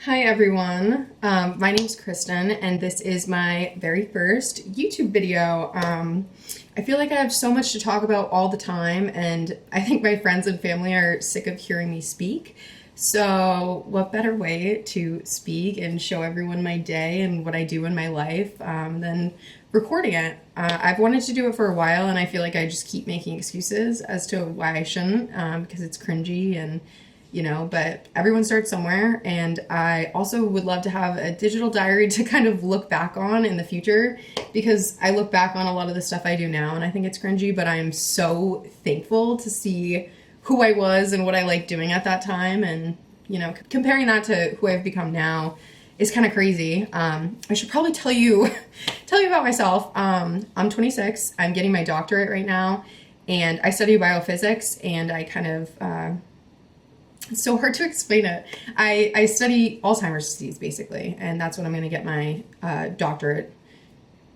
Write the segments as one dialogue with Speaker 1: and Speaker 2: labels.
Speaker 1: Hi everyone, my name's Kristen and this is my very first YouTube video. I feel like I have so much to talk about all the time and I think my friends and family are sick of hearing me speak. So what better way to speak and show everyone my day and what I do in my life than recording it. I've wanted to do it for a while and I feel like I just keep making excuses as to why I shouldn't because it's cringy and but everyone starts somewhere, and I also would love to have a digital diary to kind of look back on in the future, because I look back on a lot of the stuff I do now and I think it's cringy, but I am so thankful to see who I was and what I liked doing at that time, and comparing that to who I've become now is kind of crazy. I should probably tell you about myself. I'm 26, I'm getting my doctorate right now, and I study biophysics, and I kind of it's so hard to explain it. I study Alzheimer's disease, basically, and that's what I'm going to get my doctorate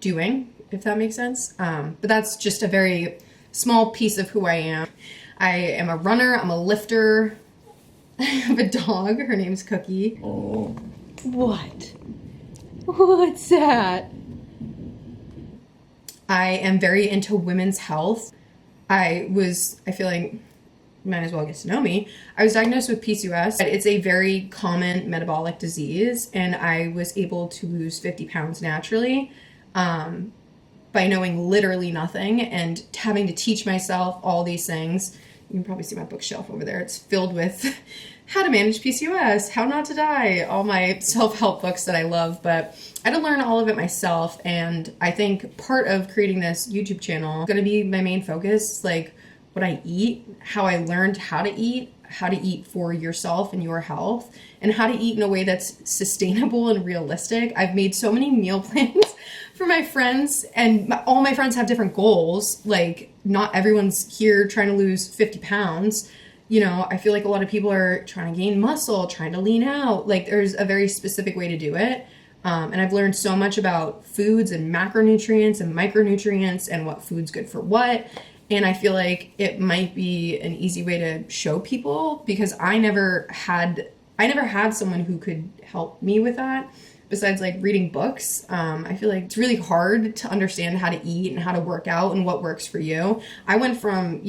Speaker 1: doing, if that makes sense. But that's just a very small piece of who I am. I am a runner, I'm a lifter. I have a dog, her name's Cookie.
Speaker 2: Oh.
Speaker 1: What? What's that? I am very into women's health. I feel like might as well get to know me. I was diagnosed with PCOS. It's a very common metabolic disease, and I was able to lose 50 pounds naturally by knowing literally nothing and having to teach myself all these things. You can probably see my bookshelf over there. It's filled with how to manage PCOS, how not to die, all my self-help books that I love, but I had to learn all of it myself, and I think part of creating this YouTube channel is going to be my main focus, like what I eat, how I learned how to eat for yourself and your health, and how to eat in a way that's sustainable and realistic. I've made so many meal plans for my friends, and all my friends have different goals. Like, not everyone's here trying to lose 50 pounds. I feel like a lot of people are trying to gain muscle, trying to lean out. Like, there's a very specific way to do it. And I've learned so much about foods and macronutrients and micronutrients and what food's good for what. And I feel like it might be an easy way to show people, because I never had someone who could help me with that besides like reading books. I feel like it's really hard to understand how to eat and how to work out and what works for you. I went from,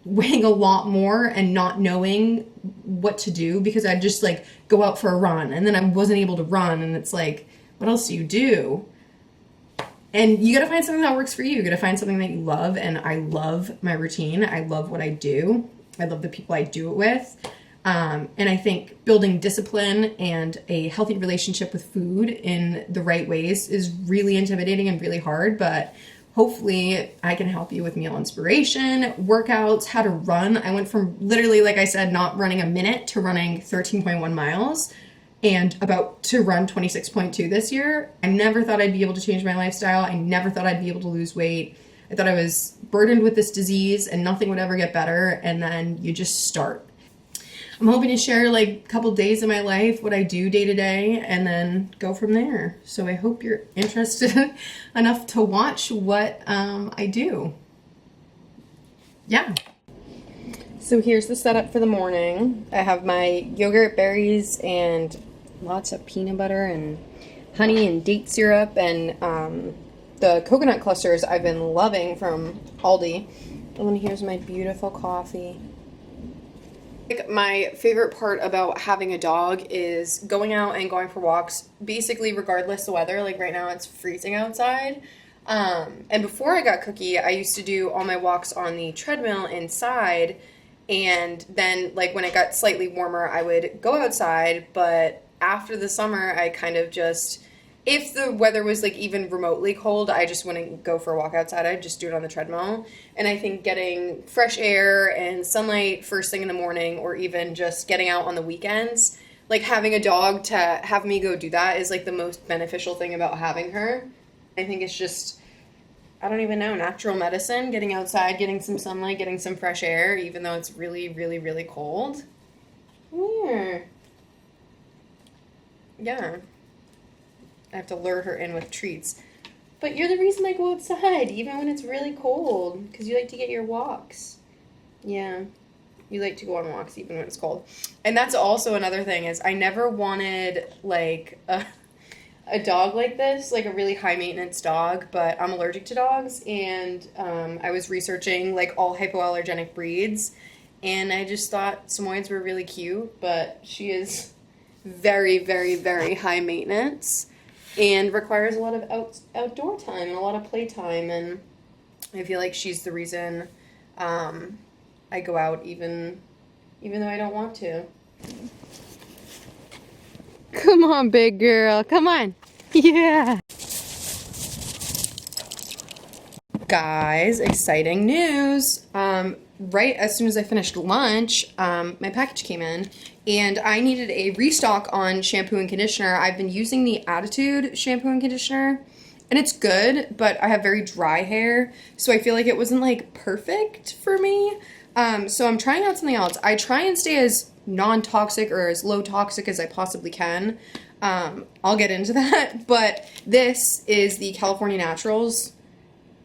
Speaker 1: weighing a lot more and not knowing what to do, because I'd just like go out for a run and then I wasn't able to run, and it's like, what else do you do? And you gotta find something that works for you. You gotta find something that you love, and I love my routine. I love what I do. I love the people I do it with. And I think building discipline and a healthy relationship with food in the right ways is really intimidating and really hard, but hopefully I can help you with meal inspiration, workouts, how to run. I went from literally, like I said, not running a minute to running 13.1 miles. And about to run 26.2 this year. I never thought I'd be able to change my lifestyle. I never thought I'd be able to lose weight. I thought I was burdened with this disease and nothing would ever get better. And then you just start. I'm hoping to share like a couple days of my life, what I do day to day, and then go from there. So I hope you're interested enough to watch what I do. Yeah. So here's the setup for the morning. I have my yogurt, berries, and lots of peanut butter and honey and date syrup, and the coconut clusters I've been loving from Aldi. And then here's my beautiful coffee. My favorite part about having a dog is going out and going for walks, basically regardless of weather. Like right now it's freezing outside. And before I got Cookie, I used to do all my walks on the treadmill inside. And then, like, when it got slightly warmer, I would go outside, but after the summer, I kind of just, if the weather was, like, even remotely cold, I just wouldn't go for a walk outside. I'd just do it on the treadmill. And I think getting fresh air and sunlight first thing in the morning, or even just getting out on the weekends, like, having a dog to have me go do that is, like, the most beneficial thing about having her. I think it's just, I don't even know, natural medicine, getting outside, getting some sunlight, getting some fresh air, even though it's really, really, really cold. Here. Yeah. I have to lure her in with treats. But you're the reason I go outside, even when it's really cold, because you like to get your walks. Yeah. You like to go on walks even when it's cold. And that's also another thing is I never wanted like a dog like this, like a really high maintenance dog, but I'm allergic to dogs, and I was researching like all hypoallergenic breeds, and I just thought Samoyeds were really cute, but she is very, very, very high maintenance and requires a lot of outdoor time and a lot of playtime, and I feel like she's the reason I go out even though I don't want to. Come on, big girl. Come on. Yeah. Guys, exciting news. Right as soon as I finished lunch, my package came in and I needed a restock on shampoo and conditioner. I've been using the Attitude shampoo and conditioner and it's good, but I have very dry hair, so I feel like it wasn't like perfect for me. So I'm trying out something else. I try and stay as non-toxic or as low toxic as I possibly can. I'll get into that, but this is the California Naturals.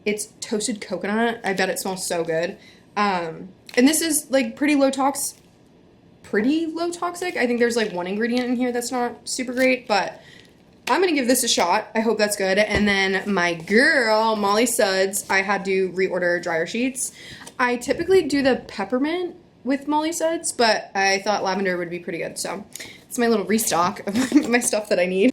Speaker 1: It's toasted coconut. I bet it smells so good. And this is like pretty low toxic. I think there's like one ingredient in here that's not super great, but I'm gonna give this a shot. I hope that's good. And then my girl, Molly Suds, I had to reorder dryer sheets. I typically do the peppermint with Molly Suds, but I thought lavender would be pretty good, so it's my little restock of my stuff that I need.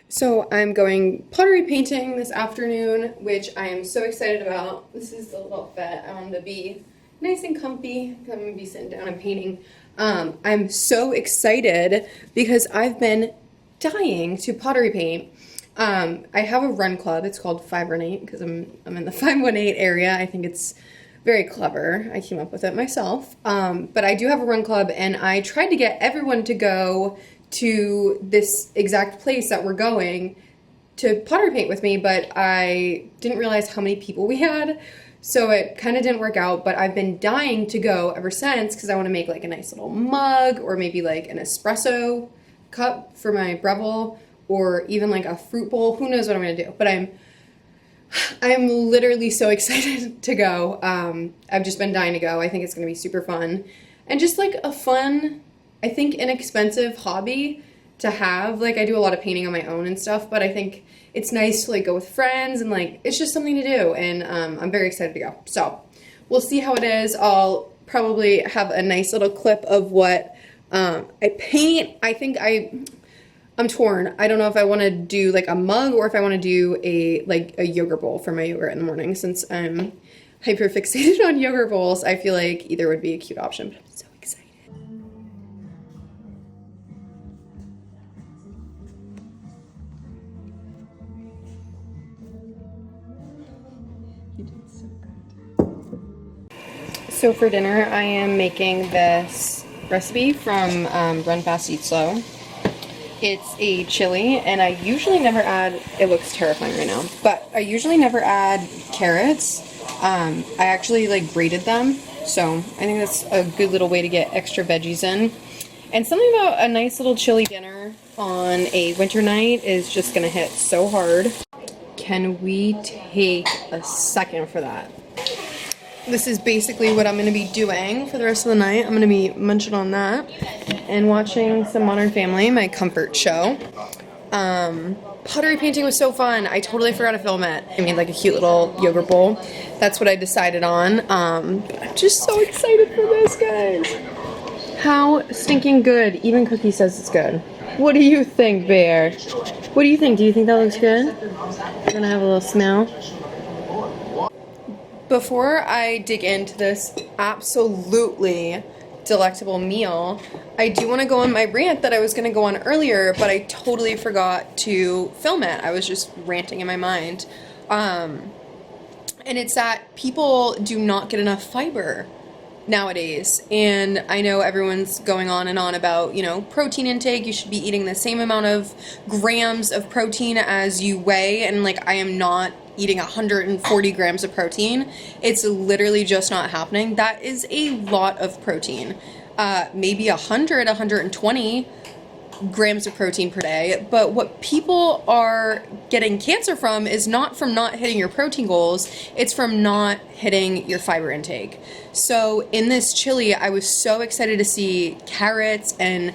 Speaker 1: So I'm going pottery painting this afternoon, which I am so excited about. This is the little fit. I want to be nice and comfy. I'm going to be sitting down and painting. I'm so excited because I've been dying to pottery paint. I have a run club. It's called 518 because I'm in the 518 area. I think it's very clever. I came up with it myself. But I do have a run club, and I tried to get everyone to go to this exact place that we're going to pottery paint with me, but I didn't realize how many people we had, so it kind of didn't work out. But I've been dying to go ever since because I want to make like a nice little mug or maybe like an espresso cup for my Breville or even like a fruit bowl. Who knows what I'm going to do, but I'm literally so excited to go. I've just been dying to go. I think it's going to be super fun and just like a fun, I think, inexpensive hobby to have. Like I do a lot of painting on my own and stuff, but I think it's nice to like go with friends and like it's just something to do, and I'm very excited to go. So we'll see how it is. I'll probably have a nice little clip of what I paint. I think I'm torn. I don't know if I want to do like a mug or if I want to do a yogurt bowl for my yogurt in the morning. Since I'm hyper fixated on yogurt bowls, I feel like either would be a cute option, but I'm so excited. You did so good. So for dinner, I am making this recipe from Run Fast Eat Slow. It's a chili, and I usually never add, it looks terrifying right now, but I usually never add carrots. I actually like grated them, so I think that's a good little way to get extra veggies in. And something about a nice little chili dinner on a winter night is just gonna hit so hard. Can we take a second for that? This is basically what I'm going to be doing for the rest of the night. I'm going to be munching on that and watching some Modern Family, my comfort show. Pottery painting was so fun. I totally forgot to film it. I made like a cute little yogurt bowl. That's what I decided on. I'm just so excited for this, guys. How stinking good. Even Cookie says it's good. What do you think, Bear? What do you think? Do you think that looks good? We're going to have a little smell. Before I dig into this absolutely delectable meal, I do want to go on my rant that I was going to go on earlier, but I totally forgot to film it. I was just ranting in my mind. And it's that people do not get enough fiber nowadays. And I know everyone's going on and on about, you know, protein intake. You should be eating the same amount of grams of protein as you weigh. And like, I am not eating 140 grams of protein. It's literally just not happening. That is a lot of protein. Maybe 100, 120 grams of protein per day, but what people are getting cancer from is not from not hitting your protein goals, it's from not hitting your fiber intake. So in this chili, I was so excited to see carrots and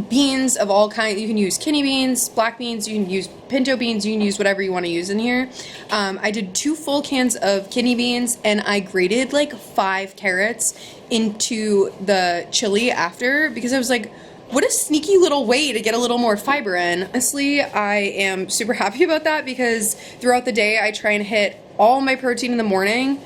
Speaker 1: beans of all kinds. You can use kidney beans, black beans, you can use pinto beans, you can use whatever you want to use in here. I did 2 full cans of kidney beans, and I grated like 5 carrots into the chili after, because I was like, what a sneaky little way to get a little more fiber in. Honestly, I am super happy about that, because throughout the day I try and hit all my protein in the morning.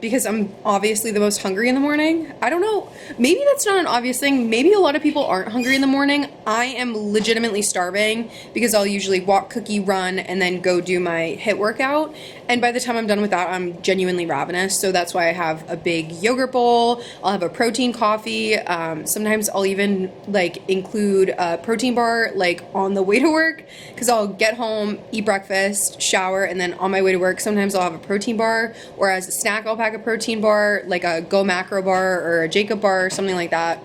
Speaker 1: Because I'm obviously the most hungry in the morning. I don't know, maybe that's not an obvious thing. Maybe a lot of people aren't hungry in the morning. I am legitimately starving, because I'll usually walk, cookie, run, and then go do my HIIT workout. And by the time I'm done with that, I'm genuinely ravenous. So that's why I have a big yogurt bowl. I'll have a protein coffee. Sometimes I'll even like include a protein bar like on the way to work, because I'll get home, eat breakfast, shower, and then on my way to work, sometimes I'll have a protein bar, or as a snack, I'll pack a protein bar, like a Go Macro bar or a Jacob bar or something like that.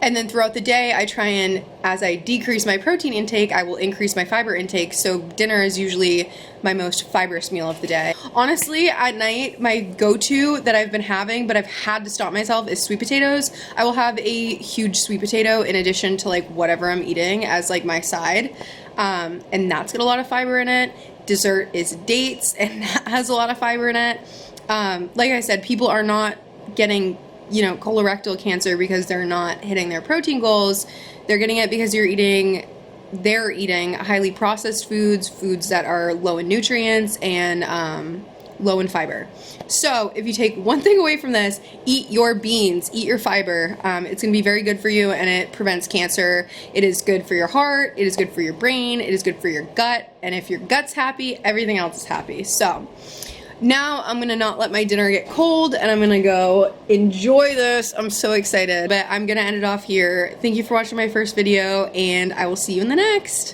Speaker 1: And then throughout the day, I try and, as I decrease my protein intake, I will increase my fiber intake. So dinner is usually my most fibrous meal of the day. Honestly, at night, my go-to that I've been having, but I've had to stop myself, is sweet potatoes. I will have a huge sweet potato in addition to like whatever I'm eating as like my side. And that's got a lot of fiber in it. Dessert is dates, and that has a lot of fiber in it. Like I said, people are not getting, you know, colorectal cancer because they're not hitting their protein goals. They're getting it because they're eating highly processed foods, foods that are low in nutrients and low in fiber. So if you take one thing away from this, eat your beans, eat your fiber. It's going to be very good for you, and it prevents cancer. It is good for your heart. It is good for your brain. It is good for your gut. And if your gut's happy, everything else is happy. So now I'm gonna not let my dinner get cold, and I'm gonna go enjoy this. I'm so excited, but I'm gonna end it off here. Thank you for watching my first video, and I will see you in the next.